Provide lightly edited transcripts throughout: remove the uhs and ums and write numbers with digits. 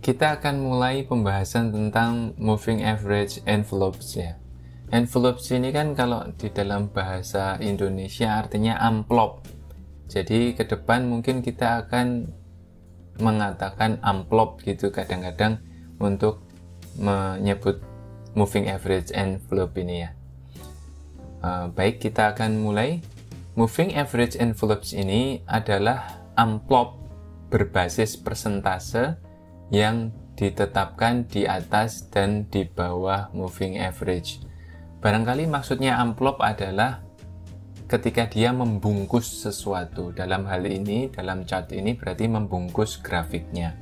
Kita akan mulai pembahasan tentang moving average envelopes ya. Envelopes ini kan kalau di dalam bahasa Indonesia artinya amplop. Jadi ke depan mungkin kita akan mengatakan amplop gitu kadang-kadang untuk menyebut moving average envelope ini ya. Baik, kita akan mulai. Moving average envelopes ini adalah amplop berbasis persentase yang ditetapkan di atas dan di bawah moving average. Barangkali maksudnya amplop adalah ketika dia membungkus sesuatu. Dalam hal ini, dalam chart ini berarti membungkus grafiknya.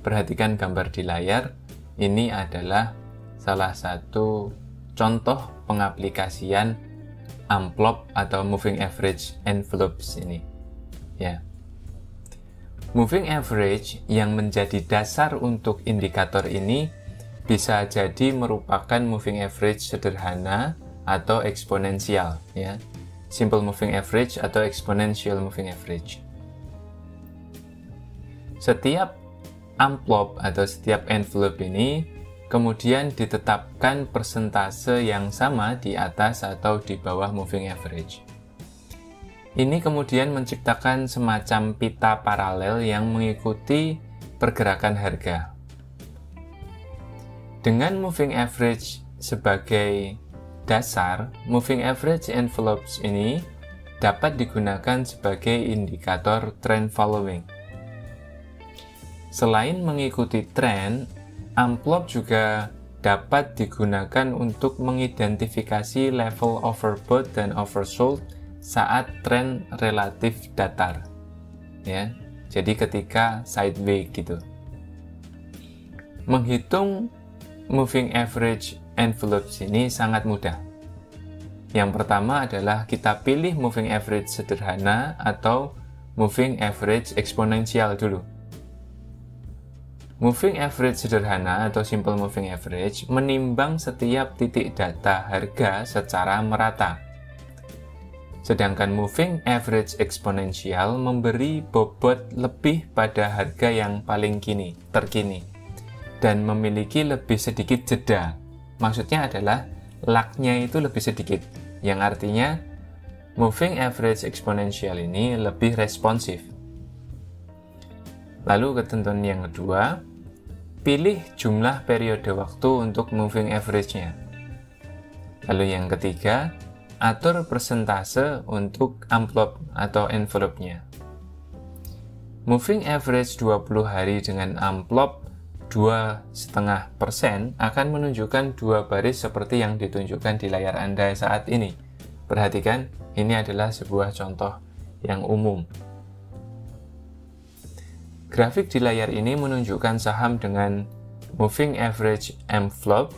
Perhatikan gambar di layar. Ini adalah salah satu contoh pengaplikasian amplop atau moving average envelopes ini. Ya. Moving average yang menjadi dasar untuk indikator ini bisa jadi merupakan moving average sederhana atau eksponensial ya. Simple moving average atau exponential moving average. Setiap amplop atau setiap envelope ini kemudian ditetapkan persentase yang sama di atas atau di bawah moving average. Ini kemudian menciptakan semacam pita paralel yang mengikuti pergerakan harga. Dengan moving average sebagai dasar, moving average envelopes ini dapat digunakan sebagai indikator trend following. Selain mengikuti tren, amplop juga dapat digunakan untuk mengidentifikasi level overbought dan oversold saat tren relatif datar ya. Jadi ketika sideways gitu. Menghitung moving average envelopes ini sangat mudah. Yang pertama adalah kita pilih moving average sederhana atau moving average eksponensial dulu. Moving average sederhana atau simple moving average menimbang setiap titik data harga secara merata. Sedangkan moving average eksponensial memberi bobot lebih pada harga yang paling terkini dan memiliki lebih sedikit jeda. Maksudnya adalah lag-nya itu lebih sedikit, yang artinya moving average eksponensial ini lebih responsif. Lalu ketentuan yang kedua, pilih jumlah periode waktu untuk moving average-nya. Lalu yang ketiga, atur persentase untuk amplop atau envelope-nya. Moving average 20 hari dengan amplop 2,5% akan menunjukkan dua baris seperti yang ditunjukkan di layar Anda saat ini. Perhatikan, ini adalah sebuah contoh yang umum. Grafik di layar ini menunjukkan saham dengan moving average envelope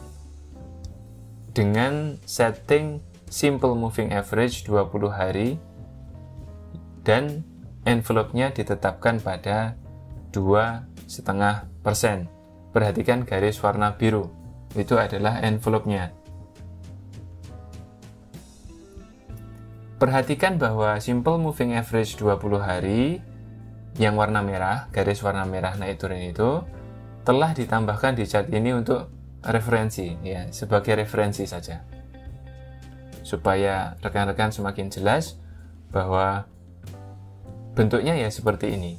dengan setting simple moving average 20 hari dan envelope-nya ditetapkan pada 2,5%. Perhatikan garis warna biru, itu adalah envelope-nya. Perhatikan bahwa simple moving average 20 hari yang warna merah, garis warna merah naik turun itu telah ditambahkan di chart ini untuk referensi ya, sebagai referensi saja. Supaya rekan-rekan semakin jelas bahwa bentuknya ya seperti ini.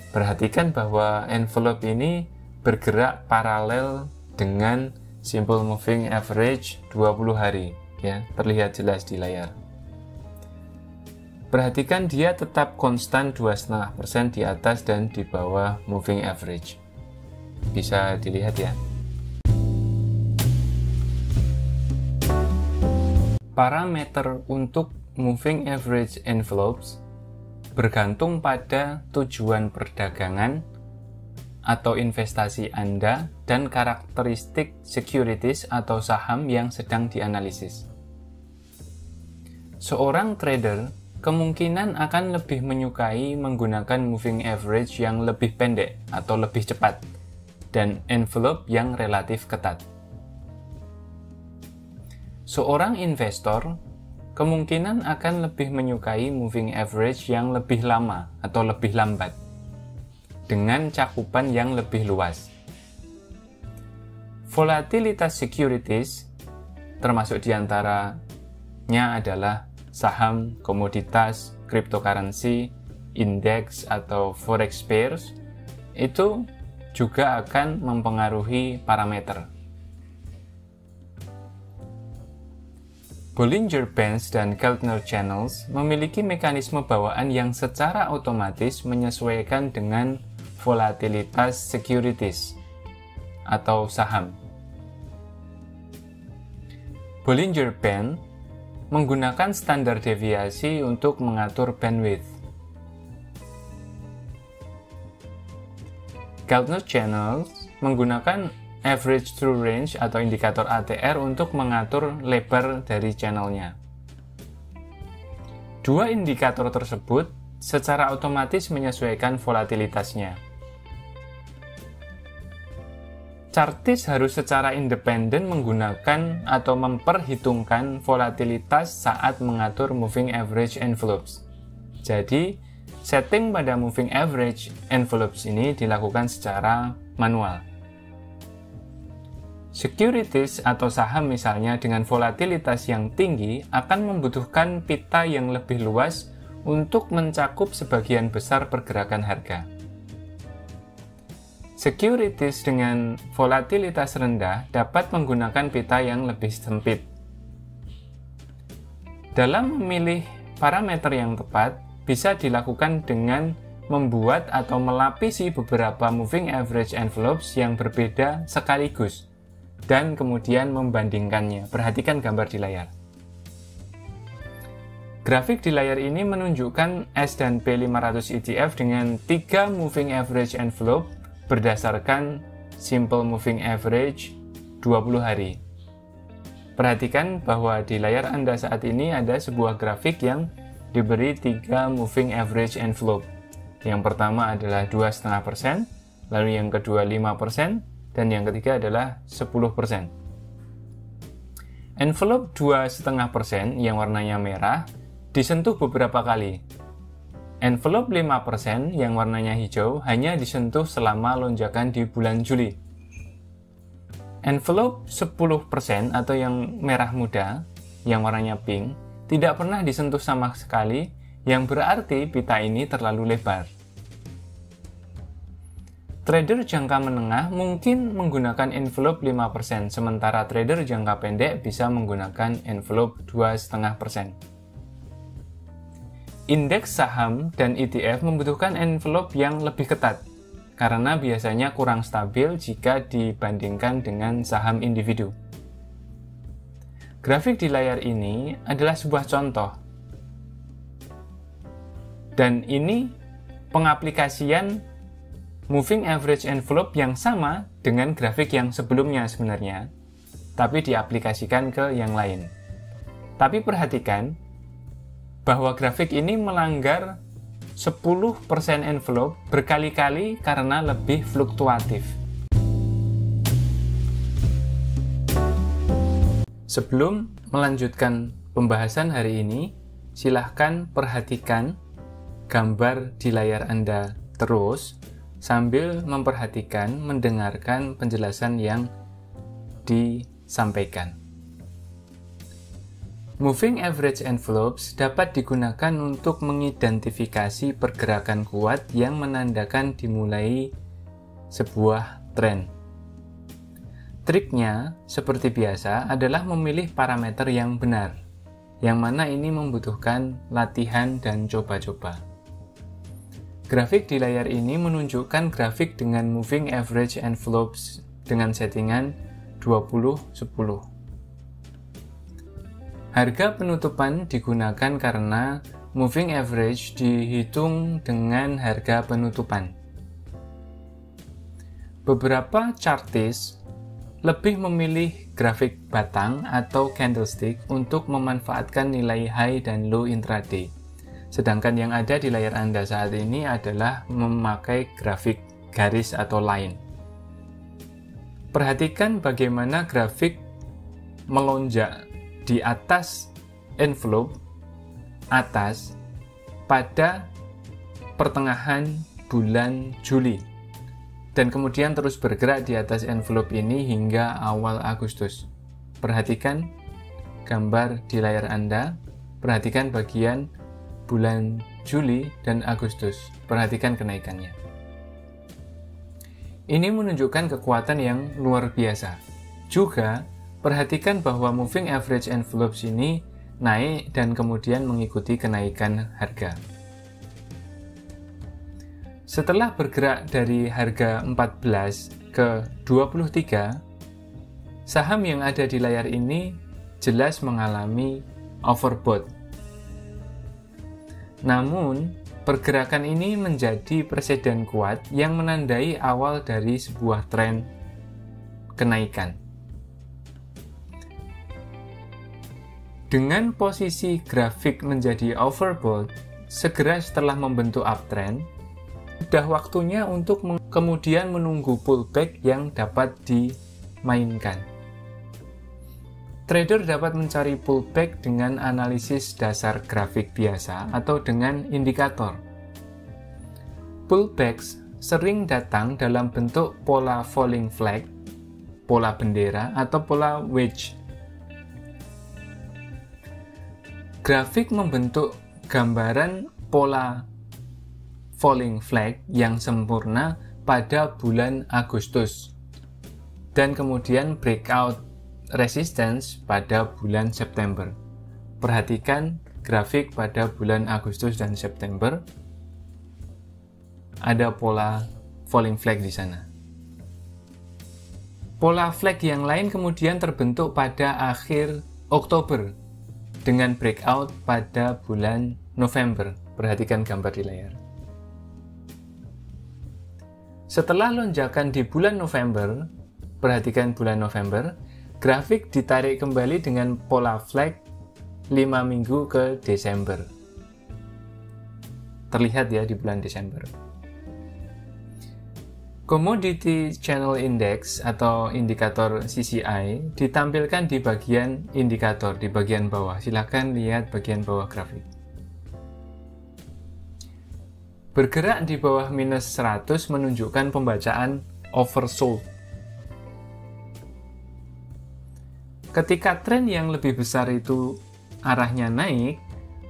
Perhatikan bahwa envelope ini bergerak paralel dengan simple moving average 20 hari ya, terlihat jelas di layar. Perhatikan dia tetap konstan 2,5% di atas dan di bawah moving average. Bisa dilihat ya. Parameter untuk moving average envelopes bergantung pada tujuan perdagangan atau investasi Anda dan karakteristik securities atau saham yang sedang dianalisis. Seorang trader kemungkinan akan lebih menyukai menggunakan moving average yang lebih pendek atau lebih cepat dan envelope yang relatif ketat. Seorang investor kemungkinan akan lebih menyukai moving average yang lebih lama atau lebih lambat dengan cakupan yang lebih luas. Volatilitas securities termasuk diantaranya adalah saham, komoditas, cryptocurrency, indeks atau forex pairs, itu juga akan mempengaruhi parameter. Bollinger Bands dan Keltner Channels memiliki mekanisme bawaan yang secara otomatis menyesuaikan dengan volatilitas securities atau saham. Bollinger Band menggunakan standar deviasi untuk mengatur bandwidth. Keltner Channels menggunakan average true range atau indikator ATR untuk mengatur lebar dari channelnya. Dua indikator tersebut secara otomatis menyesuaikan volatilitasnya. Chartis harus secara independen menggunakan atau memperhitungkan volatilitas saat mengatur moving average envelopes. Jadi, setting pada moving average envelopes ini dilakukan secara manual. Securities atau saham misalnya dengan volatilitas yang tinggi akan membutuhkan pita yang lebih luas untuk mencakup sebagian besar pergerakan harga. Securities dengan volatilitas rendah dapat menggunakan pita yang lebih sempit. Dalam memilih parameter yang tepat, bisa dilakukan dengan membuat atau melapisi beberapa moving average envelopes yang berbeda sekaligus, dan kemudian membandingkannya. Perhatikan gambar di layar. Grafik di layar ini menunjukkan S&P 500 ETF dengan 3 moving average envelope berdasarkan simple moving average 20 hari. Perhatikan bahwa di layar Anda saat ini ada sebuah grafik yang diberi 3 moving average envelope. Yang pertama adalah 2,5%, lalu yang kedua 5%, dan yang ketiga adalah 10%. Envelope 2,5% yang warnanya merah disentuh beberapa kali. Envelope 5% yang warnanya hijau hanya disentuh selama lonjakan di bulan Juli. Envelope 10% atau yang merah muda, yang warnanya pink, tidak pernah disentuh sama sekali, yang berarti pita ini terlalu lebar. Trader jangka menengah mungkin menggunakan envelope 5%, sementara trader jangka pendek bisa menggunakan envelope 2,5%. Indeks saham dan ETF membutuhkan envelope yang lebih ketat, karena biasanya kurang stabil jika dibandingkan dengan saham individu. Grafik di layar ini adalah sebuah contoh. Dan ini pengaplikasian moving average envelope yang sama dengan grafik yang sebelumnya sebenarnya, tapi diaplikasikan ke yang lain. Tapi perhatikan bahwa grafik ini melanggar 10% envelope berkali-kali karena lebih fluktuatif. Sebelum melanjutkan pembahasan hari ini, silahkan perhatikan gambar di layar Anda terus, sambil memperhatikan, mendengarkan penjelasan yang disampaikan. Moving average envelopes dapat digunakan untuk mengidentifikasi pergerakan kuat yang menandakan dimulai sebuah tren. Triknya, seperti biasa, adalah memilih parameter yang benar, yang mana ini membutuhkan latihan dan coba-coba. Grafik di layar ini menunjukkan grafik dengan moving average envelopes dengan settingan 20-10. Harga penutupan digunakan karena moving average dihitung dengan harga penutupan. Beberapa chartis lebih memilih grafik batang atau candlestick untuk memanfaatkan nilai high dan low intraday. Sedangkan yang ada di layar Anda saat ini adalah memakai grafik garis atau line. Perhatikan bagaimana grafik melonjak di atas envelope atas pada pertengahan bulan Juli dan kemudian terus bergerak di atas envelope ini hingga awal Agustus. Perhatikan gambar di layar Anda, perhatikan bagian bulan Juli dan Agustus, perhatikan kenaikannya. Ini menunjukkan kekuatan yang luar biasa. Juga perhatikan bahwa moving average envelopes ini naik dan kemudian mengikuti kenaikan harga. Setelah bergerak dari harga 14 ke 23, saham yang ada di layar ini jelas mengalami overbought. Namun, pergerakan ini menjadi preseden kuat yang menandai awal dari sebuah tren kenaikan. Dengan posisi grafik menjadi overbought, segera setelah membentuk uptrend, sudah waktunya untuk kemudian menunggu pullback yang dapat dimainkan. Trader dapat mencari pullback dengan analisis dasar grafik biasa atau dengan indikator. Pullbacks sering datang dalam bentuk pola falling flag, pola bendera, atau pola wedge. Grafik membentuk gambaran pola falling flag yang sempurna pada bulan Agustus dan kemudian breakout resistance pada bulan September. Perhatikan grafik pada bulan Agustus dan September, ada pola falling flag di sana. Pola flag yang lain kemudian terbentuk pada akhir Oktober dengan breakout pada bulan November. Perhatikan gambar di layar. Setelah lonjakan di bulan November, perhatikan bulan November, grafik ditarik kembali dengan pola flag 5 minggu ke Desember. Terlihat ya di bulan Desember. Commodity Channel Index atau indikator CCI ditampilkan di bagian indikator di bagian bawah. Silakan lihat bagian bawah grafik. Bergerak di bawah minus 100 menunjukkan pembacaan oversold. Ketika tren yang lebih besar itu arahnya naik,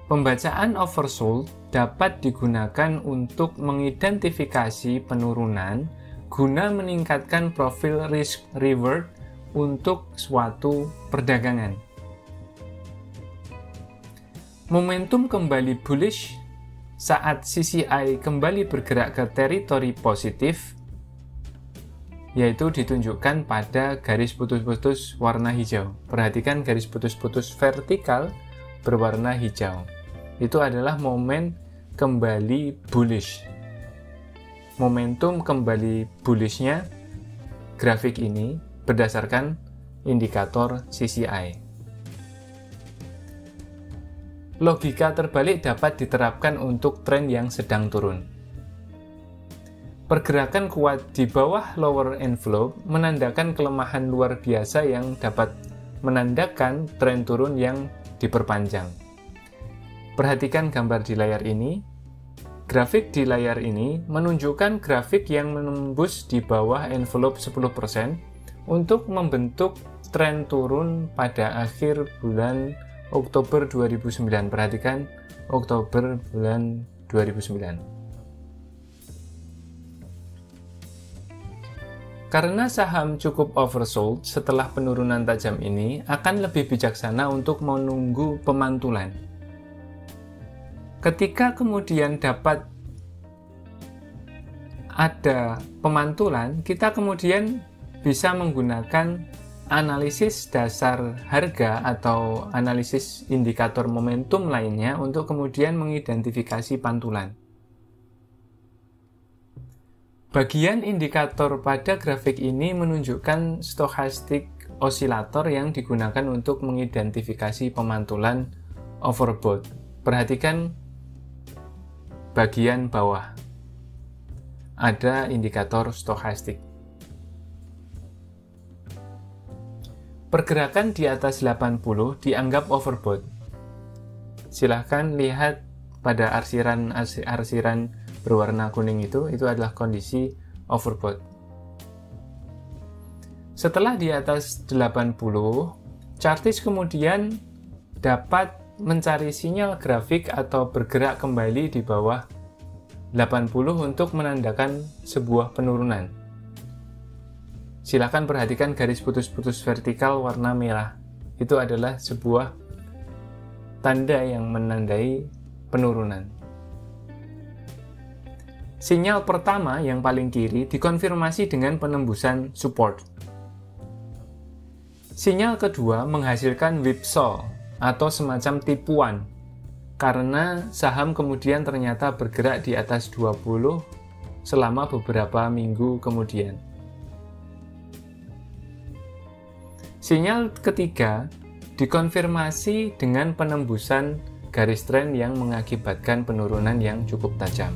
pembacaan oversold dapat digunakan untuk mengidentifikasi penurunan guna meningkatkan profil risk reward untuk suatu perdagangan. Momentum kembali bullish saat CCI kembali bergerak ke teritori positif, yaitu ditunjukkan pada garis putus-putus warna hijau. Perhatikan garis putus-putus vertikal berwarna hijau. Itu adalah momen kembali bullish. Momentum kembali bullishnya grafik ini berdasarkan indikator CCI. Logika terbalik dapat diterapkan untuk tren yang sedang turun. Pergerakan kuat di bawah lower envelope menandakan kelemahan luar biasa yang dapat menandakan tren turun yang diperpanjang. Perhatikan gambar di layar ini. Grafik di layar ini menunjukkan grafik yang menembus di bawah envelope 10% untuk membentuk tren turun pada akhir bulan Oktober 2009. Perhatikan Oktober bulan 2009. Karena saham cukup oversold setelah penurunan tajam ini, akan lebih bijaksana untuk menunggu pemantulan. Ketika kemudian dapat ada pemantulan, kita kemudian bisa menggunakan analisis dasar harga atau analisis indikator momentum lainnya untuk kemudian mengidentifikasi pantulan. Bagian indikator pada grafik ini menunjukkan stochastic oscillator yang digunakan untuk mengidentifikasi pemantulan overbought. Perhatikan bagian bawah. Ada indikator stochastik. Pergerakan di atas 80 dianggap overbought. Silahkan lihat pada arsiran berwarna kuning itu adalah kondisi overbought. Setelah di atas 80, chartis kemudian dapat mencari sinyal grafik atau bergerak kembali di bawah 80 untuk menandakan sebuah penurunan. Silakan perhatikan garis putus-putus vertikal warna merah. Itu adalah sebuah tanda yang menandai penurunan. Sinyal pertama yang paling kiri dikonfirmasi dengan penembusan support. Sinyal kedua menghasilkan whipsaw atau semacam tipuan karena saham kemudian ternyata bergerak di atas 20 selama beberapa minggu kemudian. Sinyal ketiga dikonfirmasi dengan penembusan garis tren yang mengakibatkan penurunan yang cukup tajam.